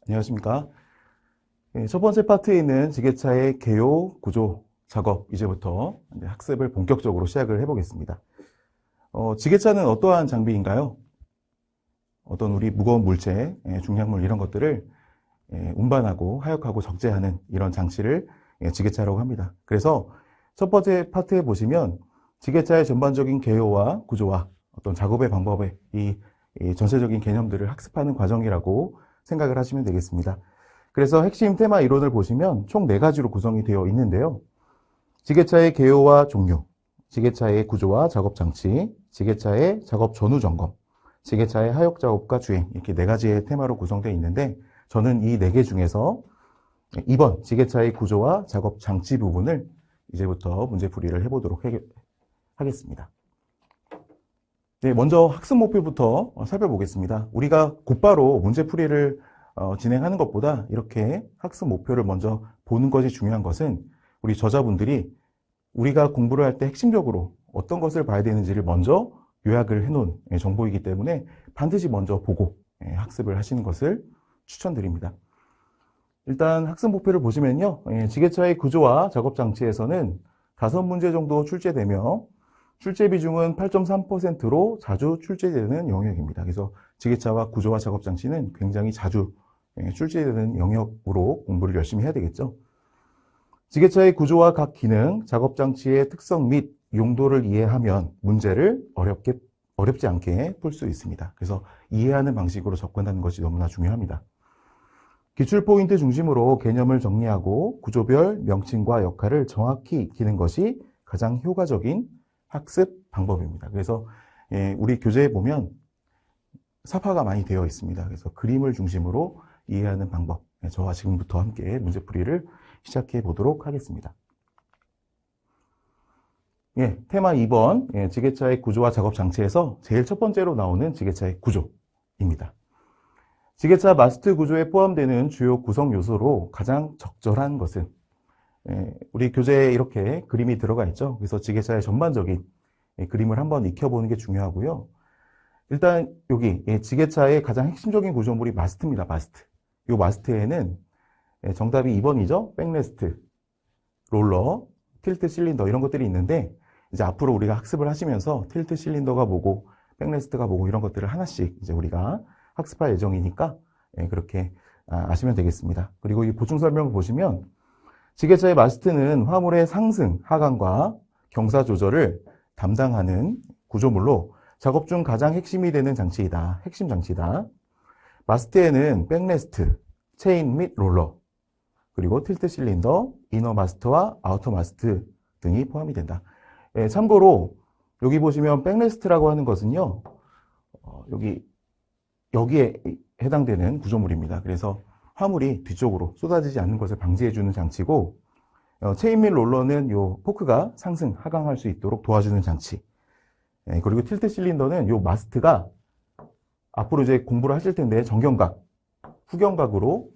안녕하십니까. 첫 번째 파트에 있는 지게차의 개요, 구조, 작업, 이제부터 학습을 본격적으로 시작을 해보겠습니다. 지게차는 어떠한 장비인가요? 어떤 우리 무거운 물체, 중량물 이런 것들을 운반하고 하역하고 적재하는 이런 장치를 지게차라고 합니다. 그래서 첫 번째 파트에 보시면 지게차의 전반적인 개요와 구조와 어떤 작업의 방법의 이 전체적인 개념들을 학습하는 과정이라고 생각을 하시면 되겠습니다. 그래서 핵심 테마 이론을 보시면 총 4가지로 구성이 되어 있는데요. 지게차의 개요와 종류, 지게차의 구조와 작업 장치, 지게차의 작업 전후 점검, 지게차의 하역 작업과 주행, 이렇게 4가지의 테마로 구성되어 있는데 저는 이 4개 중에서 2번 지게차의 구조와 작업 장치 부분을 이제부터 문제풀이를 해보도록 하겠습니다. 네, 먼저 학습 목표부터 살펴보겠습니다. 우리가 곧바로 문제풀이를 진행하는 것보다 이렇게 학습 목표를 먼저 보는 것이 중요한 것은 우리 저자분들이 우리가 공부를 할 때 핵심적으로 어떤 것을 봐야 되는지를 먼저 요약을 해놓은 정보이기 때문에 반드시 먼저 보고 학습을 하시는 것을 추천드립니다. 일단 학습 목표를 보시면요. 지게차의 구조와 작업 장치에서는 5문제 정도 출제되며 출제 비중은 8.3%로 자주 출제되는 영역입니다. 그래서 지게차와 구조와 작업 장치는 굉장히 자주 출제되는 영역으로 공부를 열심히 해야 되겠죠. 지게차의 구조와 각 기능, 작업 장치의 특성 및 용도를 이해하면 문제를 어렵지 않게 풀 수 있습니다. 그래서 이해하는 방식으로 접근하는 것이 너무나 중요합니다. 기출 포인트 중심으로 개념을 정리하고 구조별 명칭과 역할을 정확히 익히는 것이 가장 효과적인 학습 방법입니다. 그래서 우리 교재에 보면 사파가 많이 되어 있습니다. 그래서 그림을 중심으로 이해하는 방법, 저와 지금부터 함께 문제풀이를 시작해 보도록 하겠습니다. 테마 2번, 지게차의 구조와 작업 장치에서 제일 첫 번째로 나오는 지게차의 구조입니다. 지게차 마스트 구조에 포함되는 주요 구성 요소로 가장 적절한 것은 우리 교재에 이렇게 그림이 들어가 있죠. 그래서 지게차의 전반적인 그림을 한번 익혀보는 게 중요하고요. 일단 여기 지게차의 가장 핵심적인 구조물이 마스트입니다. 마스트. 이 마스트에는 정답이 2번이죠. 백레스트, 롤러, 틸트 실린더 이런 것들이 있는데 이제 앞으로 우리가 학습을 하시면서 틸트 실린더가 뭐고 백레스트가 뭐고 이런 것들을 하나씩 이제 우리가 학습할 예정이니까 그렇게 아시면 되겠습니다. 그리고 이 보충 설명을 보시면 지게차의 마스트는 화물의 상승, 하강과 경사 조절을 담당하는 구조물로 작업 중 가장 핵심이 되는 장치이다. 핵심 장치다. 마스트에는 백레스트, 체인 및 롤러, 그리고 틸트 실린더, 이너 마스트와 아우터 마스트 등이 포함이 된다. 참고로 여기 보시면 백레스트라고 하는 것은요. 여기에 해당되는 구조물입니다. 그래서 화물이 뒤쪽으로 쏟아지지 않는 것을 방지해주는 장치고 체인 및 롤러는 요 포크가 상승, 하강할 수 있도록 도와주는 장치. 그리고 틸트 실린더는 요 마스트가 앞으로 이제 공부를 하실 텐데 정경각, 후경각으로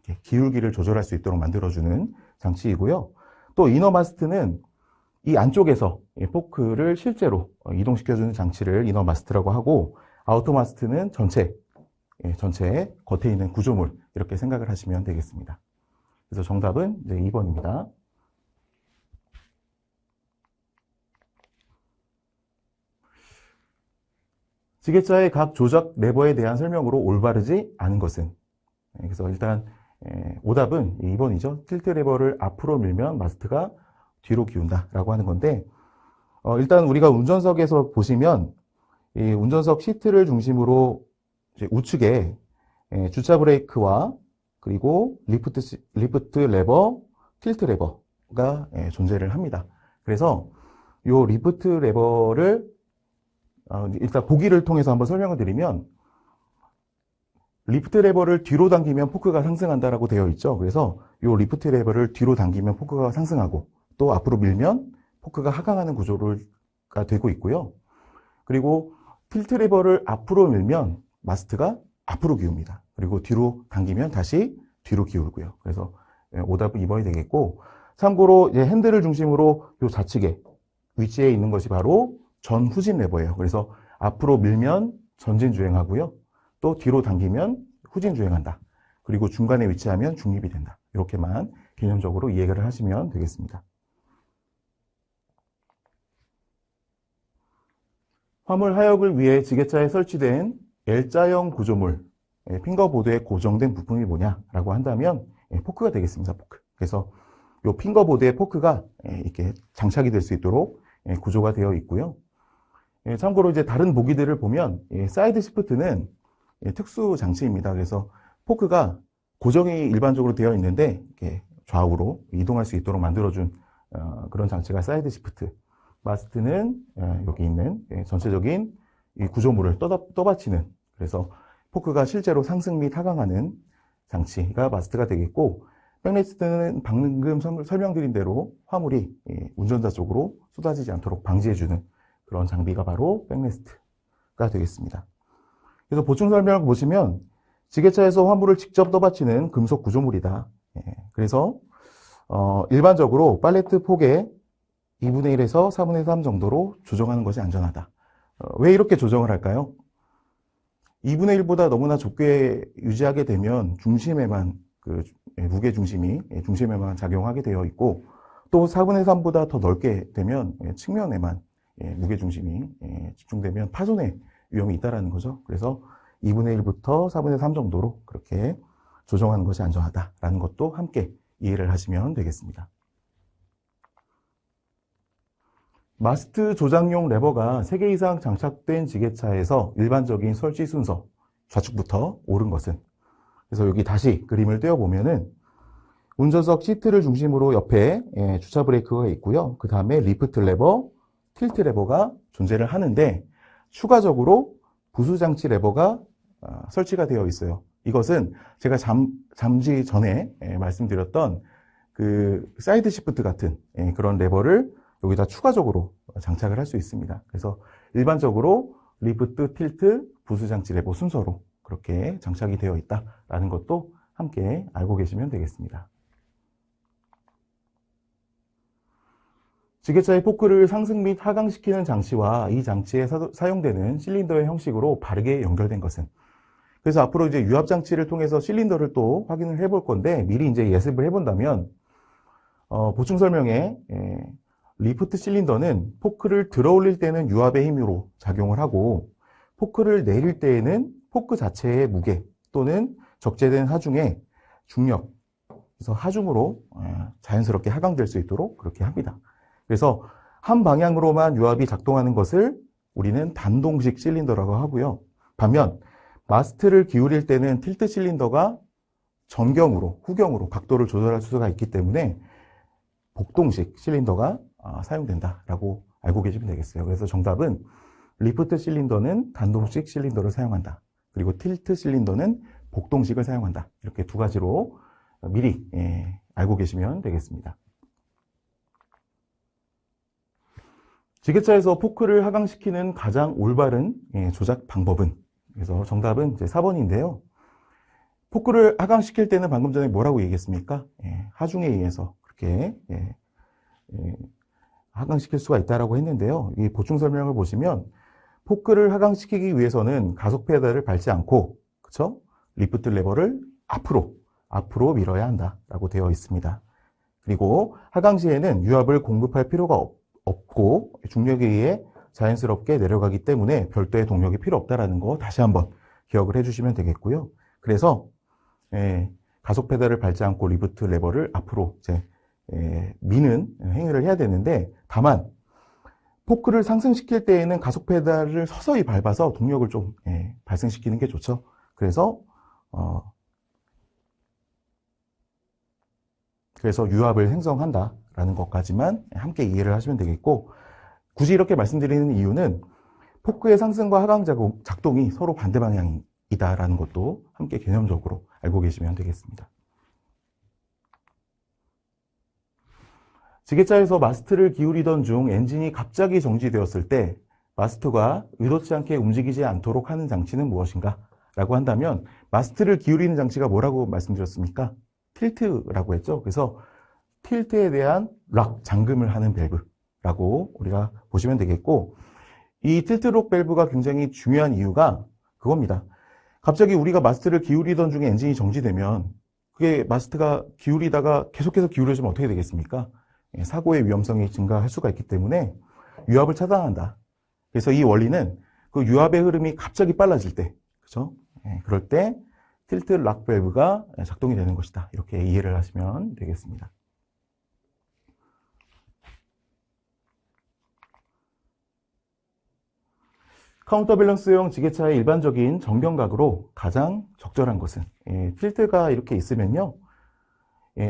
이렇게 기울기를 조절할 수 있도록 만들어주는 장치이고요. 또 이너 마스트는 이 안쪽에서 포크를 실제로 이동시켜주는 장치를 이너 마스트라고 하고 아우터 마스트는 전체 겉에 있는 구조물 이렇게 생각을 하시면 되겠습니다. 그래서 정답은 이제 2번입니다. 지게차의 각 조작 레버에 대한 설명으로 올바르지 않은 것은 그래서 일단 오답은 2번이죠. 틸트 레버를 앞으로 밀면 마스트가 뒤로 기운다 라고 하는 건데 일단 우리가 운전석에서 보시면 이 운전석 시트를 중심으로 이제 우측에 주차 브레이크와 그리고 리프트 레버, 틸트 레버가 존재를 합니다. 그래서 이 리프트 레버를 일단 보기를 통해서 한번 설명을 드리면 리프트 레버를 뒤로 당기면 포크가 상승한다라고 되어 있죠. 그래서 이 리프트 레버를 뒤로 당기면 포크가 상승하고 또 앞으로 밀면 포크가 하강하는 구조가 되고 있고요. 그리고 틸트 레버를 앞으로 밀면 마스트가 앞으로 기웁니다. 그리고 뒤로 당기면 다시 뒤로 기울고요. 그래서 오답은 2번이 되겠고 참고로 이제 핸들을 중심으로 이 좌측에 위치해 있는 것이 바로 전후진 레버예요. 그래서 앞으로 밀면 전진 주행하고요. 또 뒤로 당기면 후진 주행한다. 그리고 중간에 위치하면 중립이 된다. 이렇게만 개념적으로 이해를 하시면 되겠습니다. 화물 하역을 위해 지게차에 설치된 L자형 구조물, 핑거보드에 고정된 부품이 뭐냐라고 한다면 포크가 되겠습니다. 포크. 그래서 이 핑거보드의 포크가 이렇게 장착이 될 수 있도록 구조가 되어 있고요. 참고로 이제 다른 보기들을 보면 사이드 시프트는 특수 장치입니다. 그래서 포크가 고정이 일반적으로 되어 있는데 이렇게 좌우로 이동할 수 있도록 만들어준 그런 장치가 사이드 시프트. 마스트는 여기 있는 전체적인 이 구조물을 떠받치는, 그래서 포크가 실제로 상승 및 하강하는 장치가 마스트가 되겠고, 백레스트는 방금 설명드린 대로 화물이 운전자 쪽으로 쏟아지지 않도록 방지해주는 그런 장비가 바로 백레스트가 되겠습니다. 그래서 보충 설명을 보시면 지게차에서 화물을 직접 떠받치는 금속 구조물이다. 그래서 일반적으로 팔레트 폭의 2분의 1에서 4분의 3 정도로 조정하는 것이 안전하다. 왜 이렇게 조정을 할까요? 2분의 1보다 너무나 좁게 유지하게 되면 중심에만 무게 중심에만 작용하게 되어 있고, 또 4분의 3보다 더 넓게 되면 측면에만 무게 중심이 집중되면 파손의 위험이 있다라는 거죠. 그래서 2분의 1부터 4분의 3 정도로 그렇게 조정하는 것이 안전하다라는 것도 함께 이해를 하시면 되겠습니다. 마스트 조작용 레버가 3개 이상 장착된 지게차에서 일반적인 설치 순서, 좌측부터 옳은 것은, 그래서 여기 다시 그림을 떼어보면은 운전석 시트를 중심으로 옆에 주차 브레이크가 있고요. 그 다음에 리프트 레버, 틸트 레버가 존재를 하는데, 추가적으로 부수장치 레버가 설치가 되어 있어요. 이것은 제가 잠시 전에 말씀드렸던 그 사이드 시프트 같은 그런 레버를 여기다 추가적으로 장착을 할 수 있습니다. 그래서 일반적으로 리프트, 틸트, 부수장치 레버 순서로 그렇게 장착이 되어 있다라는 것도 함께 알고 계시면 되겠습니다. 지게차의 포크를 상승 및 하강시키는 장치와 이 장치에 사용되는 실린더의 형식으로 바르게 연결된 것은, 그래서 앞으로 이제 유압 장치를 통해서 실린더를 또 확인을 해볼 건데, 미리 이제 예습을 해본다면 보충 설명에 리프트 실린더는 포크를 들어 올릴 때는 유압의 힘으로 작용을 하고, 포크를 내릴 때에는 포크 자체의 무게 또는 적재된 하중의 중력, 그래서 하중으로 자연스럽게 하강될 수 있도록 그렇게 합니다. 그래서 한 방향으로만 유압이 작동하는 것을 우리는 단동식 실린더라고 하고요. 반면 마스트를 기울일 때는 틸트 실린더가 전경으로, 후경으로 각도를 조절할 수가 있기 때문에 복동식 실린더가 사용된다라고 알고 계시면 되겠어요. 그래서 정답은 리프트 실린더는 단동식 실린더를 사용한다. 그리고 틸트 실린더는 복동식을 사용한다. 이렇게 두 가지로 미리 알고 계시면 되겠습니다. 지게차에서 포크를 하강시키는 가장 올바른 조작 방법은, 그래서 정답은 이제 4번인데요. 포크를 하강시킬 때는 방금 전에 뭐라고 얘기했습니까? 하중에 의해서 그렇게 하강시킬 수가 있다라고 했는데요. 이 보충 설명을 보시면 포크를 하강시키기 위해서는 가속 페달을 밟지 않고, 그쵸? 리프트 레버를 앞으로 밀어야 한다라고 되어 있습니다. 그리고 하강 시에는 유압을 공급할 필요가 없고 중력에 의해 자연스럽게 내려가기 때문에 별도의 동력이 필요 없다라는 거 다시 한번 기억을 해주시면 되겠고요. 그래서 가속 페달을 밟지 않고 리프트 레버를 앞으로 미는 행위를 해야 되는데, 다만 포크를 상승시킬 때에는 가속 페달을 서서히 밟아서 동력을 좀 발생시키는 게 좋죠. 그래서 유압을 생성한다라는 것까지만 함께 이해를 하시면 되겠고, 굳이 이렇게 말씀드리는 이유는 포크의 상승과 하강 작동이 서로 반대 방향이다라는 것도 함께 개념적으로 알고 계시면 되겠습니다. 지게차에서 마스트를 기울이던 중 엔진이 갑자기 정지되었을 때 마스트가 의도치 않게 움직이지 않도록 하는 장치는 무엇인가? 라고 한다면 마스트를 기울이는 장치가 뭐라고 말씀드렸습니까? 틸트라고 했죠. 그래서 틸트에 대한 락, 잠금을 하는 밸브라고 우리가 보시면 되겠고, 이 틸트 록 밸브가 굉장히 중요한 이유가 그겁니다. 갑자기 우리가 마스트를 기울이던 중에 엔진이 정지되면 그게 마스트가 기울이다가 계속해서 기울여지면 어떻게 되겠습니까? 사고의 위험성이 증가할 수가 있기 때문에 유압을 차단한다. 그래서 이 원리는 그 유압의 흐름이 갑자기 빨라질 때, 그죠? 그럴 때 틸트 락 밸브가 작동이 되는 것이다. 이렇게 이해를 하시면 되겠습니다. 카운터밸런스용 지게차의 일반적인 정경각으로 가장 적절한 것은 틸트가 이렇게 있으면요.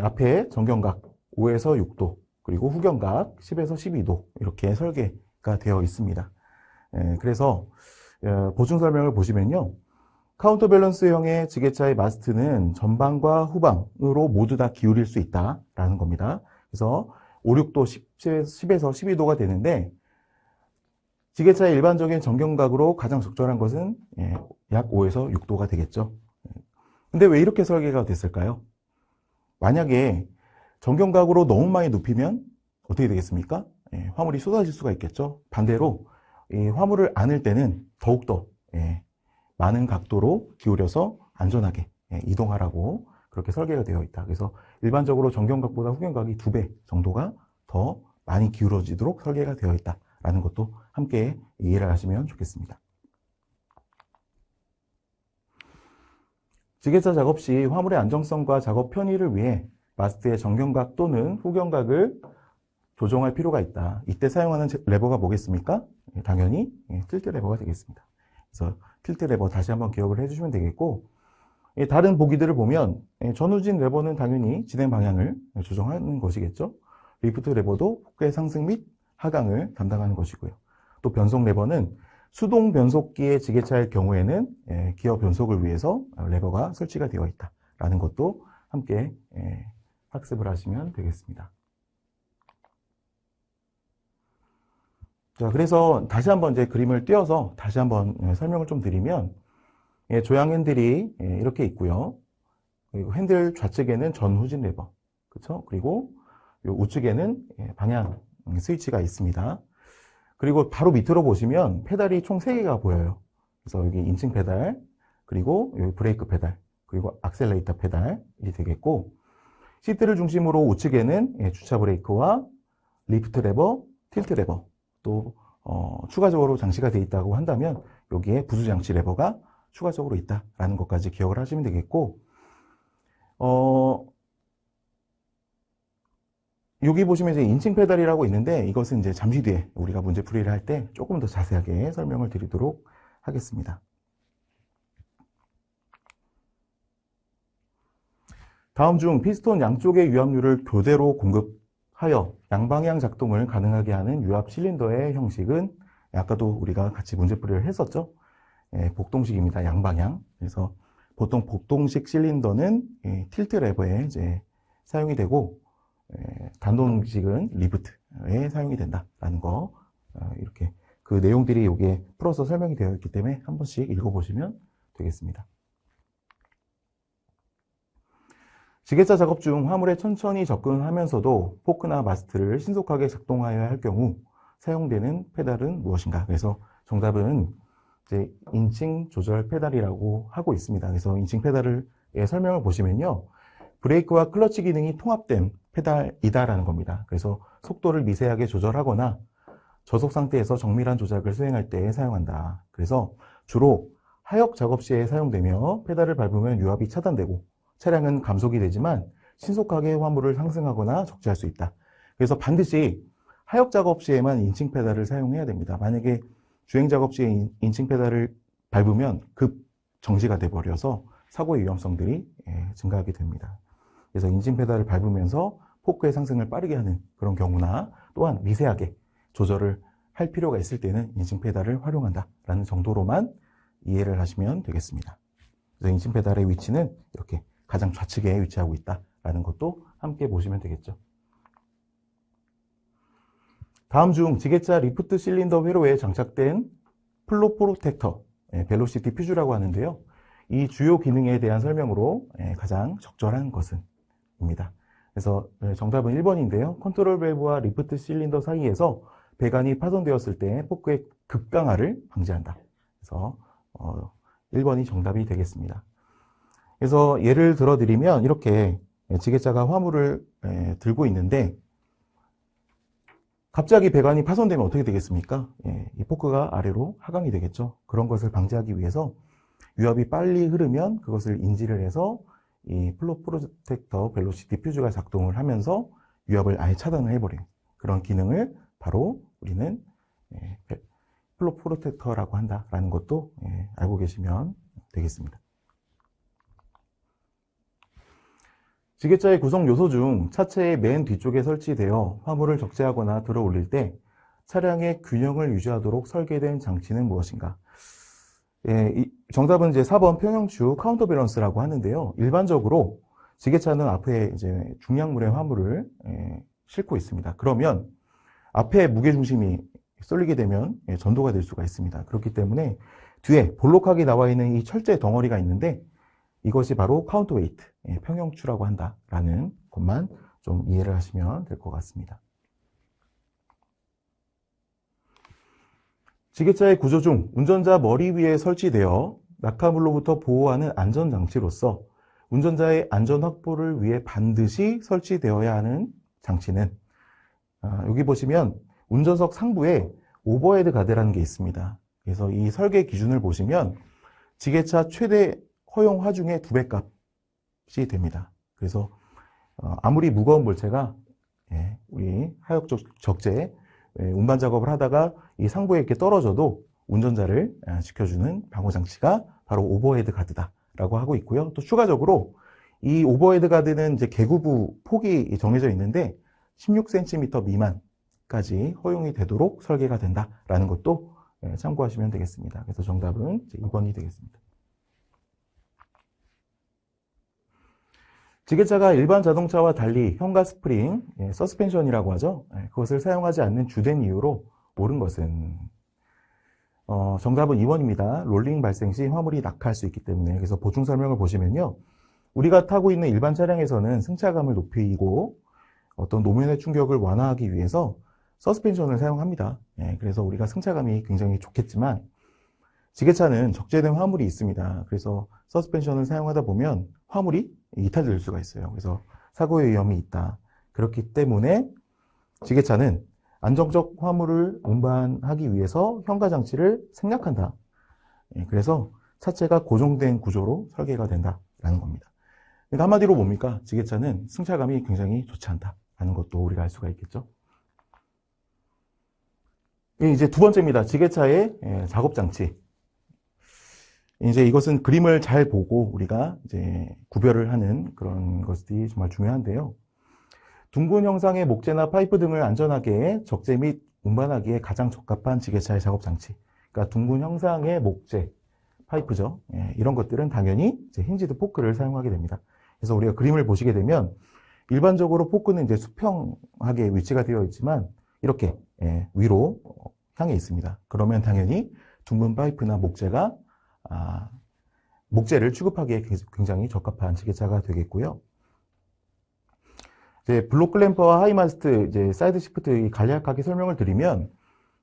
앞에 정경각 5에서 6도, 그리고 후경각 10에서 12도 이렇게 설계가 되어 있습니다. 그래서 보충 설명을 보시면요. 카운터밸런스형의 지게차의 마스트는 전방과 후방으로 모두 다 기울일 수 있다라는 겁니다. 그래서 5, 6도, 10에서 12도가 되는데 지게차의 일반적인 정경각으로 가장 적절한 것은 약 5에서 6도가 되겠죠. 근데 왜 이렇게 설계가 됐을까요? 만약에 정경각으로 너무 많이 눕히면 어떻게 되겠습니까? 화물이 쏟아질 수가 있겠죠. 반대로 화물을 안을 때는 더욱더 많은 각도로 기울여서 안전하게 이동하라고 그렇게 설계가 되어 있다. 그래서 일반적으로 정경각보다 후경각이 2배 정도가 더 많이 기울어지도록 설계가 되어 있다라는 것도 함께 이해를 하시면 좋겠습니다. 지게차 작업 시 화물의 안정성과 작업 편의를 위해 마스트의 정경각 또는 후경각을 조정할 필요가 있다. 이때 사용하는 레버가 뭐겠습니까? 당연히 틸트 레버가 되겠습니다. 그래서 틸트 레버 다시 한번 기억을 해주시면 되겠고, 다른 보기들을 보면 전후진 레버는 당연히 진행 방향을 조정하는 것이겠죠. 리프트 레버도 폭의 상승 및 하강을 담당하는 것이고요. 또 변속 레버는 수동 변속기의 지게차의 경우에는 기어 변속을 위해서 레버가 설치가 되어 있다라는 것도 함께 학습을 하시면 되겠습니다. 자, 그래서 다시 한번 이제 그림을 띄워서 다시 한번 설명을 좀 드리면, 조향 핸들이 이렇게 있고요. 그리고 핸들 좌측에는 전후진 레버, 그렇죠? 그리고 요 우측에는 방향 스위치가 있습니다. 그리고 바로 밑으로 보시면 페달이 총 3개가 보여요. 그래서 여기 인칭 페달, 그리고 여기 브레이크 페달, 그리고 악셀레이터 페달이 되겠고, 시트를 중심으로 우측에는 주차 브레이크와 리프트 레버, 틸트 레버, 또 추가적으로 장치가 되어 있다고 한다면 여기에 부수 장치 레버가 추가적으로 있다라는 것까지 기억을 하시면 되겠고, 여기 보시면 이제 인칭 페달이라고 있는데 이것은 이제 잠시 뒤에 우리가 문제 풀이를 할 때 조금 더 자세하게 설명을 드리도록 하겠습니다. 다음 중 피스톤 양쪽의 유압류를 교대로 공급하여 양방향 작동을 가능하게 하는 유압 실린더의 형식은 아까도 우리가 같이 문제풀이를 했었죠. 복동식입니다. 양방향. 그래서 보통 복동식 실린더는 틸트 레버에 이제 사용이 되고 단동식은 리프트에 사용이 된다라는 거, 이렇게 그 내용들이 여기에 풀어서 설명이 되어 있기 때문에 한 번씩 읽어보시면 되겠습니다. 지게차 작업 중 화물에 천천히 접근하면서도 포크나 마스트를 신속하게 작동하여야 할 경우 사용되는 페달은 무엇인가? 그래서 정답은 이제 인칭 조절 페달이라고 하고 있습니다. 그래서 인칭 페달을 설명을 보시면요. 브레이크와 클러치 기능이 통합된 페달이다라는 겁니다. 그래서 속도를 미세하게 조절하거나 저속 상태에서 정밀한 조작을 수행할 때 사용한다. 그래서 주로 하역 작업 시에 사용되며 페달을 밟으면 유압이 차단되고 차량은 감속이 되지만 신속하게 화물을 상승하거나 적재할 수 있다. 그래서 반드시 하역 작업 시에만 인칭 페달을 사용해야 됩니다. 만약에 주행 작업 시에 인칭 페달을 밟으면 급 정지가 돼버려서 사고의 위험성들이 증가하게 됩니다. 그래서 인칭 페달을 밟으면서 포크의 상승을 빠르게 하는 그런 경우나 또한 미세하게 조절을 할 필요가 있을 때는 인칭 페달을 활용한다라는 정도로만 이해를 하시면 되겠습니다. 그래서 인칭 페달의 위치는 이렇게 가장 좌측에 위치하고 있다라는 것도 함께 보시면 되겠죠. 다음 중 지게차 리프트 실린더 회로에 장착된 플로 프로텍터, 벨로시티 퓨즈라고 하는데요. 이 주요 기능에 대한 설명으로 가장 적절한 것은 입니다. 그래서 정답은 1번인데요. 컨트롤 밸브와 리프트 실린더 사이에서 배관이 파손되었을 때 포크의 급강하를 방지한다. 그래서 1번이 정답이 되겠습니다. 그래서 예를 들어 드리면 이렇게 지게차가 화물을 들고 있는데 갑자기 배관이 파손되면 어떻게 되겠습니까? 이 포크가 아래로 하강이 되겠죠. 그런 것을 방지하기 위해서 유압이 빨리 흐르면 그것을 인지를 해서 이 플로 프로텍터 벨로시 디퓨즈가 작동을 하면서 유압을 아예 차단을 해버린 그런 기능을 바로 우리는 플로 프로텍터라고 한다라는 것도 알고 계시면 되겠습니다. 지게차의 구성 요소 중 차체의 맨 뒤쪽에 설치되어 화물을 적재하거나 들어 올릴 때 차량의 균형을 유지하도록 설계된 장치는 무엇인가? 정답은 이제 4번 평형추 카운터 밸런스라고 하는데요. 일반적으로 지게차는 앞에 이제 중량물의 화물을 싣고 있습니다. 그러면 앞에 무게중심이 쏠리게 되면 전도가 될 수가 있습니다. 그렇기 때문에 뒤에 볼록하게 나와 있는 이 철제 덩어리가 있는데 이것이 바로 카운터 웨이트, 평형추라고 한다라는 것만 좀 이해를 하시면 될 것 같습니다. 지게차의 구조 중 운전자 머리 위에 설치되어 낙하물로부터 보호하는 안전장치로서 운전자의 안전 확보를 위해 반드시 설치되어야 하는 장치는 여기 보시면 운전석 상부에 오버헤드 가드라는 게 있습니다. 그래서 이 설계 기준을 보시면 지게차 최대 허용 하중의 2배 값이 됩니다. 그래서 아무리 무거운 물체가 우리 하역 적재 운반 작업을 하다가 이 상부에 이렇게 떨어져도 운전자를 지켜주는 방호장치가 바로 오버헤드 가드다라고 하고 있고요. 또 추가적으로 이 오버헤드 가드는 이제 개구부 폭이 정해져 있는데 16cm 미만까지 허용이 되도록 설계가 된다라는 것도 참고하시면 되겠습니다. 그래서 정답은 2번이 되겠습니다. 지게차가 일반 자동차와 달리 현가 스프링, 서스펜션이라고 하죠. 그것을 사용하지 않는 주된 이유로 옳은 것은 정답은 2번입니다. 롤링 발생 시 화물이 낙하할 수 있기 때문에. 그래서 보충 설명을 보시면요. 우리가 타고 있는 일반 차량에서는 승차감을 높이고 어떤 노면의 충격을 완화하기 위해서 서스펜션을 사용합니다. 그래서 우리가 승차감이 굉장히 좋겠지만 지게차는 적재된 화물이 있습니다. 그래서 서스펜션을 사용하다 보면 화물이 이탈될 수가 있어요. 그래서 사고의 위험이 있다. 그렇기 때문에 지게차는 안정적 화물을 운반하기 위해서 현가 장치를 생략한다. 그래서 차체가 고정된 구조로 설계가 된다라는 겁니다. 그러니까 한마디로 뭡니까? 지게차는 승차감이 굉장히 좋지 않다라는 것도 우리가 알 수가 있겠죠. 이제 두 번째입니다. 지게차의 작업 장치. 이제 이것은 그림을 잘 보고 우리가 이제 구별을 하는 그런 것들이 정말 중요한데요. 둥근 형상의 목재나 파이프 등을 안전하게 적재 및 운반하기에 가장 적합한 지게차의 작업 장치. 그러니까 둥근 형상의 목재, 파이프죠. 이런 것들은 당연히 이제 힌지드 포크를 사용하게 됩니다. 그래서 우리가 그림을 보시게 되면 일반적으로 포크는 이제 수평하게 위치가 되어 있지만 이렇게 위로 향해 있습니다. 그러면 당연히 둥근 파이프나 목재를 취급하기에 굉장히 적합한 지게차가 되겠고요. 이제 블록 클램프와 하이마스트, 이제 사이드 시프트 간략하게 설명을 드리면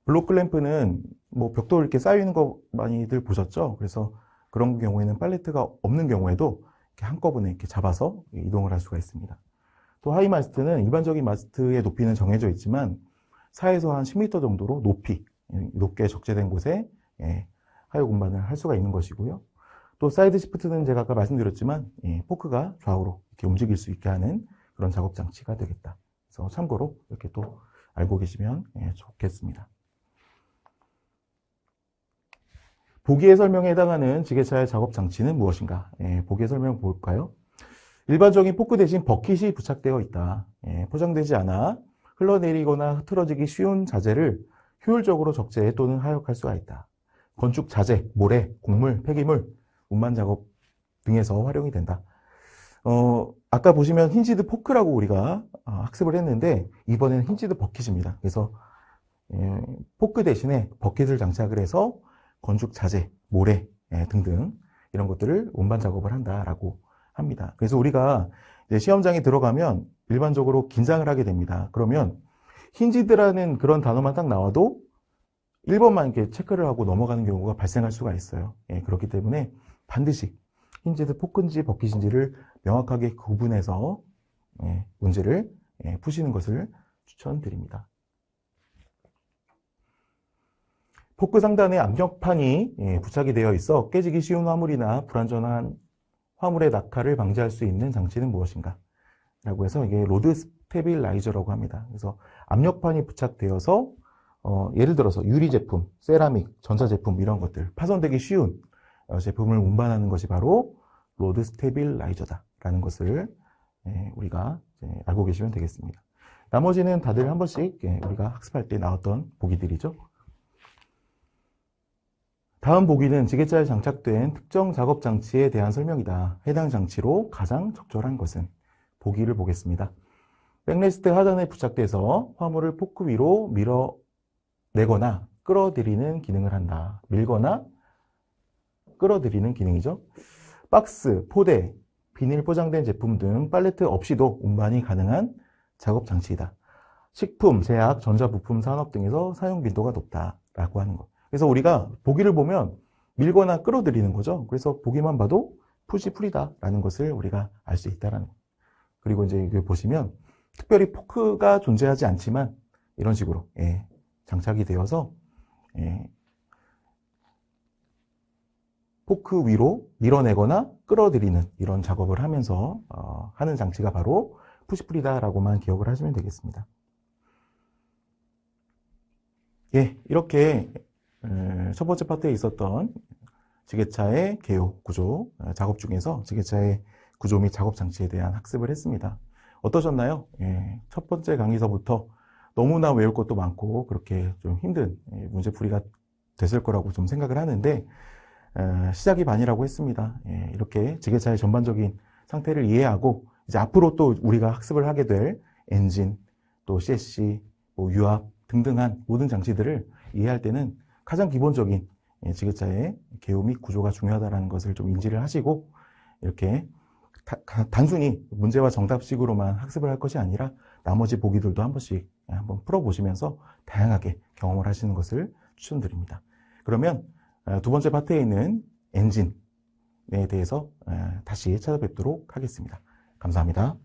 블록 클램프는 뭐 벽돌 이렇게 쌓이는 거 많이들 보셨죠? 그래서 그런 경우에는 팔레트가 없는 경우에도 이렇게 한꺼번에 이렇게 잡아서 이동을 할 수가 있습니다. 또 하이마스트는 일반적인 마스트의 높이는 정해져 있지만 4에서 한 10m 정도로 높게 적재된 곳에 하역 운반을 할 수가 있는 것이고요. 또 사이드 시프트는 제가 아까 말씀드렸지만 포크가 좌우로 이렇게 움직일 수 있게 하는 그런 작업 장치가 되겠다. 그래서 참고로 이렇게 또 알고 계시면 좋겠습니다. 보기의 설명에 해당하는 지게차의 작업 장치는 무엇인가? 보기의 설명 볼까요? 일반적인 포크 대신 버킷이 부착되어 있다. 포장되지 않아 흘러내리거나 흐트러지기 쉬운 자재를 효율적으로 적재 또는 하역할 수가 있다. 건축 자재, 모래, 곡물, 폐기물, 운반 작업 등에서 활용이 된다. 아까 보시면 힌지드 포크라고 우리가 학습을 했는데 이번에는 힌지드 버킷입니다. 그래서 포크 대신에 버킷을 장착을 해서 건축 자재, 모래 등등 이런 것들을 운반 작업을 한다라고 합니다. 그래서 우리가 이제 시험장에 들어가면 일반적으로 긴장을 하게 됩니다. 그러면 힌지드라는 그런 단어만 딱 나와도 1번만 이렇게 체크를 하고 넘어가는 경우가 발생할 수가 있어요. 예, 그렇기 때문에 반드시 힌지드 포크인지 버킷인지를 명확하게 구분해서 문제를 푸시는 것을 추천드립니다. 포크 상단에 압력판이 부착이 되어 있어 깨지기 쉬운 화물이나 불완전한 화물의 낙하를 방지할 수 있는 장치는 무엇인가? 라고 해서 이게 로드 스테빌라이저라고 합니다. 그래서 압력판이 부착되어서 예를 들어서 유리 제품, 세라믹, 전자 제품 이런 것들 파손되기 쉬운 제품을 운반하는 것이 바로 로드 스테빌라이저다라는 것을 우리가 알고 계시면 되겠습니다. 나머지는 다들 한 번씩 우리가 학습할 때 나왔던 보기들이죠. 다음 보기는 지게차에 장착된 특정 작업 장치에 대한 설명이다. 해당 장치로 가장 적절한 것은? 보기를 보겠습니다. 백레스트 하단에 부착돼서 화물을 포크 위로 밀어내거나 끌어들이는 기능을 한다. 밀거나 끌어들이는 기능이죠. 박스, 포대, 비닐 포장된 제품 등 팔레트 없이도 운반이 가능한 작업 장치이다. 식품, 제약, 전자부품 산업 등에서 사용 빈도가 높다라고 하는 것. 그래서 우리가 보기를 보면 밀거나 끌어들이는 거죠. 그래서 보기만 봐도 푸시풀이다라는 것을 우리가 알 수 있다라는 것. 그리고 이제 여기 보시면 특별히 포크가 존재하지 않지만 이런 식으로 장착이 되어서 포크 위로 밀어내거나 끌어들이는 이런 작업을 하면서 하는 장치가 바로 푸시풀이다라고만 기억을 하시면 되겠습니다. 예, 이렇게 첫 번째 파트에 있었던 지게차의 개요, 구조, 작업 중에서 지게차의 구조 및 작업 장치에 대한 학습을 했습니다. 어떠셨나요? 예, 첫 번째 강의서부터 너무나 외울 것도 많고 그렇게 좀 힘든 문제풀이가 됐을 거라고 좀 생각을 하는데 시작이 반이라고 했습니다. 예, 이렇게 지게차의 전반적인 상태를 이해하고 이제 앞으로 또 우리가 학습을 하게 될 엔진, 또 CSC, 뭐 유압 등등한 모든 장치들을 이해할 때는 가장 기본적인 지게차의 개요 및 구조가 중요하다는 것을 좀 인지를 하시고 이렇게 단순히 문제와 정답식으로만 학습을 할 것이 아니라 나머지 보기들도 한 번씩 한번 풀어보시면서 다양하게 경험을 하시는 것을 추천드립니다. 그러면 두 번째 파트에 있는 엔진에 대해서 다시 찾아뵙도록 하겠습니다. 감사합니다.